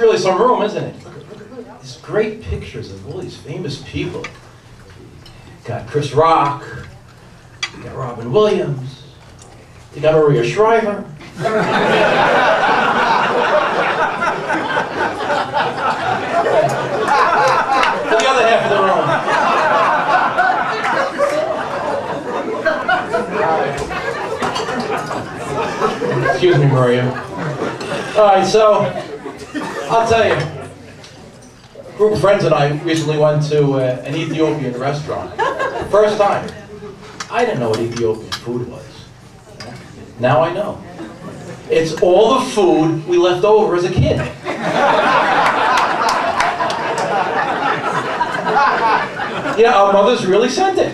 really some room, isn't it? Look at these great pictures of all these famous people. You got Chris Rock, you got Robin Williams, you got Maria Shriver. For the other half of the room. Excuse me, Maria. All right, so I'll tell you, a group of friends and I recently went to an Ethiopian restaurant. First time. I didn't know what Ethiopian food was. Now I know. It's all the food we left over as a kid. Yeah, our mothers really sent it.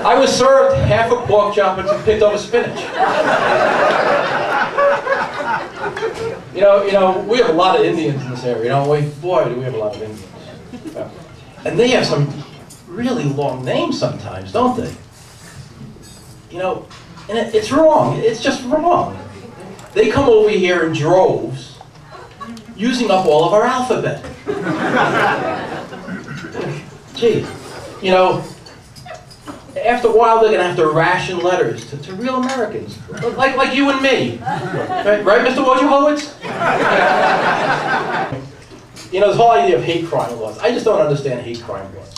I was served half a pork chop and some picked over spinach. You know, we have a lot of Indians in this area, don't we? Boy, do we have a lot of Indians. And they have some really long names sometimes, don't they? You know, and it's wrong. It's just wrong. They come over here in droves, using up all of our alphabet. Gee, you know, after a while they're going to have to ration letters to real Americans, like you and me. Right, Mr. Wojciechowicz? You know, this whole idea of hate crime laws, I just don't understand hate crime laws.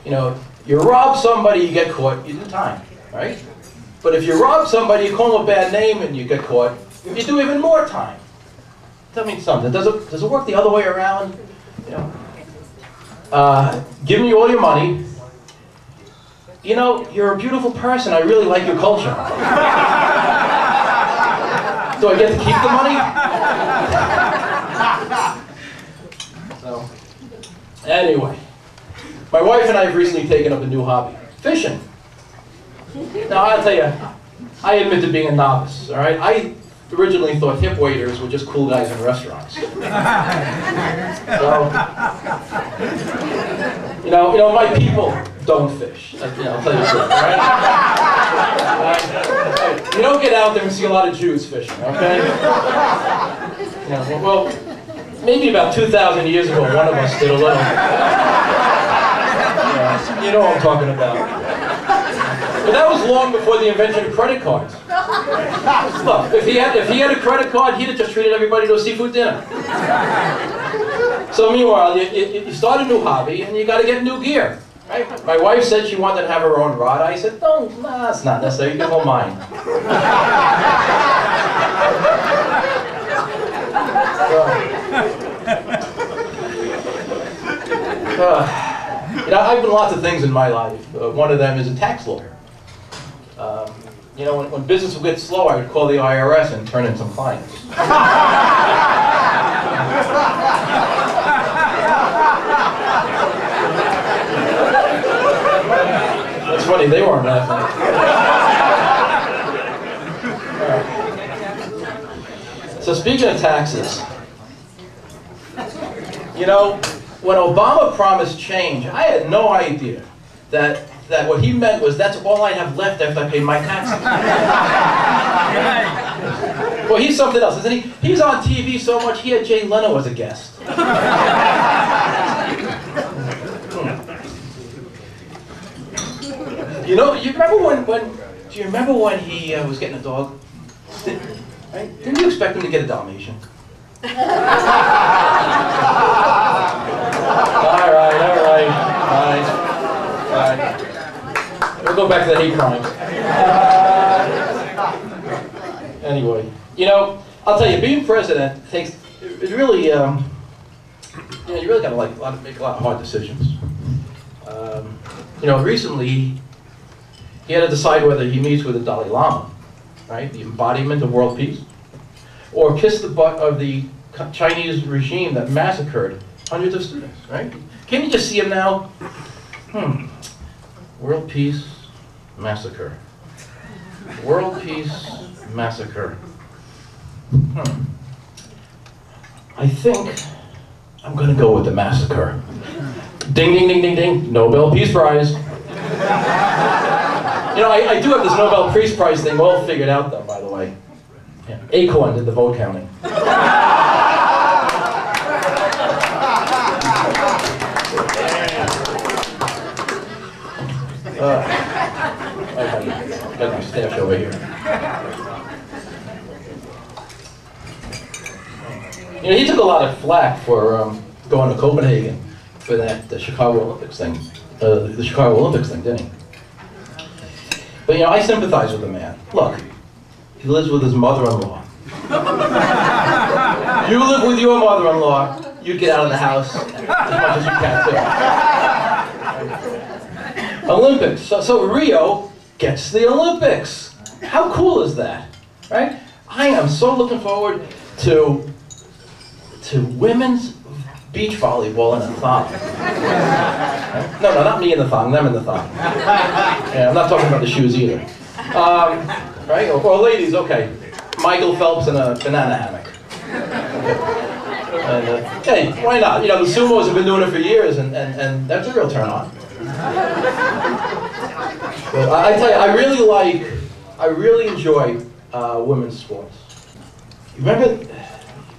You know, you rob somebody, you get caught, you do time, right? But if you rob somebody, you call them a bad name and you get caught, you do even more time. Tell me something, does it work the other way around? You know, give me all your money. You know, you're a beautiful person, I really like your culture. Do I get to keep the money? So, anyway, my wife and I have recently taken up a new hobby, fishing. Now, I'll tell you, I admit to being a novice, all right? I originally thought hip waiters were just cool guys in restaurants. So, you know, my people don't fish. You know, I'll tell you the truth, right? You don't get out there and see a lot of Jews fishing, okay? You know, well, maybe about 2,000 years ago, one of us did a little. Yeah, you know what I'm talking about. But that was long before the invention of credit cards. Look, if he had a credit card, he'd have just treated everybody to a seafood dinner. So meanwhile, you start a new hobby and you got to get new gear. Right? My wife said she wanted to have her own rod. I said, no, that's not necessary. You can hold mine. You know, I've done lots of things in my life. One of them is a tax lawyer. You know, when business would get slow, I would call the IRS and turn in some clients. That's funny, they weren't laughing. So speaking of taxes, you know, when Obama promised change, I had no idea that what he meant was that's all I have left after I pay my taxes. Well, he's something else, isn't he? He's on TV so much, he had Jay Leno as a guest. You know, do you remember when he was getting a dog? Didn't you expect him to get a Dalmatian? All right. We'll go back to the hate crimes. Anyway, you know, I'll tell you, being president takes, it really, you know, you really got to make a lot of hard decisions. You know, recently, he had to decide whether he meets with the Dalai Lama, right, the embodiment of world peace, or kiss the butt of the Chinese regime that massacred hundreds of students, right? Can't you just see him now? World peace, massacre. World peace, massacre. I think I'm gonna go with the massacre. Ding, ding, ding, ding, ding. Nobel Peace Prize. You know, I do have this Nobel Peace Prize thing all figured out, though, by the way. Yeah. Acorn did the vote counting. I got my stash over here. You know, he took a lot of flack for going to Copenhagen for the Chicago Olympics thing. The Chicago Olympics thing, didn't he? But you know, I sympathize with the man. Look, he lives with his mother-in-law. You live with your mother-in-law, you get out of the house as much as you can too. Olympics. So Rio gets the Olympics. How cool is that, right? I am so looking forward to women's beach volleyball in a thong. No, not me in the thong, them in the thong. Yeah, I'm not talking about the shoes either. Right? Or ladies, okay. Michael Phelps in a banana hammock. And, hey, why not? You know, the sumos have been doing it for years, and that's a real turn on. But I tell you, I really enjoy women's sports. You remember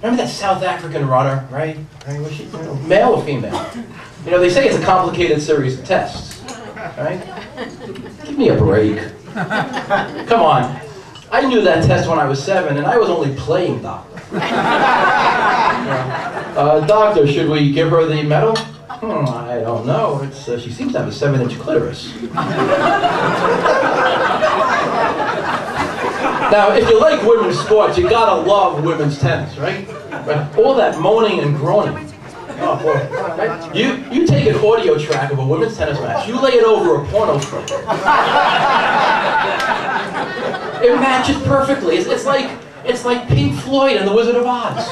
that South African runner, right? Was she male or female? You know, they say it's a complicated series of tests, right? Give me a break. Come on. I knew that test when I was 7, and I was only playing doctor. Doctor, should we give her the medal? I don't know. She seems to have a 7-inch clitoris. Now, if you like women's sports, you gotta love women's tennis, right? All that moaning and groaning. Oh boy, right? You take an audio track of a women's tennis match, you lay it over a porno strip. It matches perfectly. It's like Pink Floyd and the Wizard of Oz.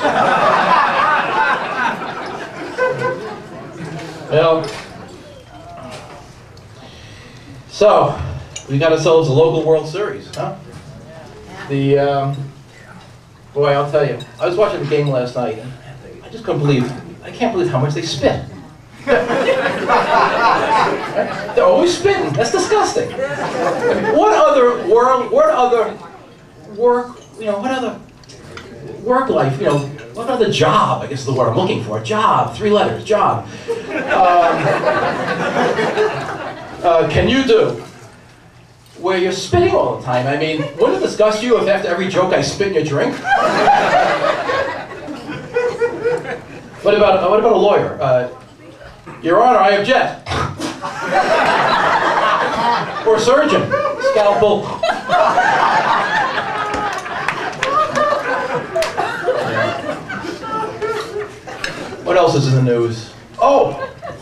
Well, so we got ourselves a local World Series, huh? Boy, I'll tell you, I was watching the game last night, and I just can't believe how much they spit. They're always spitting. That's disgusting. I mean, what other work life, you know, what other job, I guess is the word I'm looking for, job, 3 letters, job, can you do where you're spitting all the time? I mean, wouldn't it disgust you if after every joke I spit in your drink? What about a lawyer? Your Honor, I object. Or a surgeon, scalpel. What else is in the news? Oh,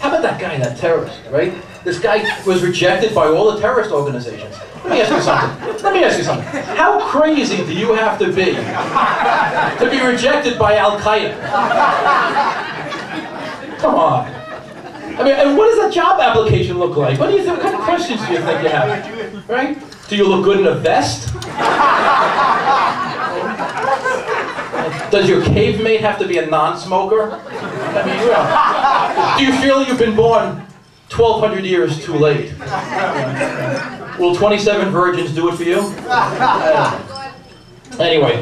how about that guy, that terrorist, right? This guy was rejected by all the terrorist organizations. Let me ask you something. How crazy do you have to be rejected by Al-Qaeda? Come on. I mean, and what does that job application look like? What kind of questions do you think you have? Right? Do you look good in a vest? Does your cave mate have to be a non-smoker? I mean, do you feel you've been born 1,200 years too late? Will 27 virgins do it for you? Anyway,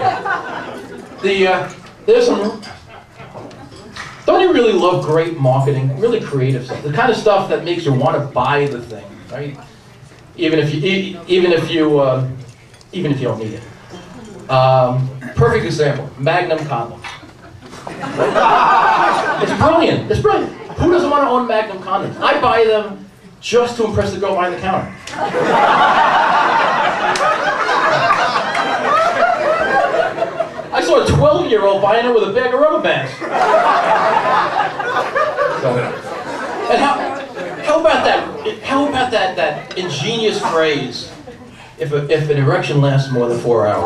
there's some. Don't you really love great marketing? Really creative stuff, the kind of stuff that makes you want to buy the thing, right? Even if you don't need it. Perfect example: Magnum condoms. It's brilliant. It's brilliant. Who doesn't want to own Magnum condoms? I buy them just to impress the girl behind the counter. I saw a 12-year-old buying it with a bag of rubber bands. And how about that ingenious phrase? If an erection lasts more than 4 hours,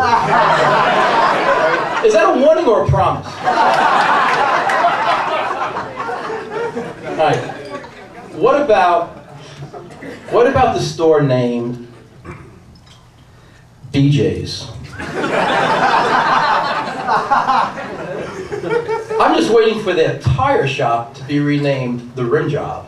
is that a warning or a promise? All right. What about the store named BJ's? I'm just waiting for their tire shop to be renamed The Rim Job.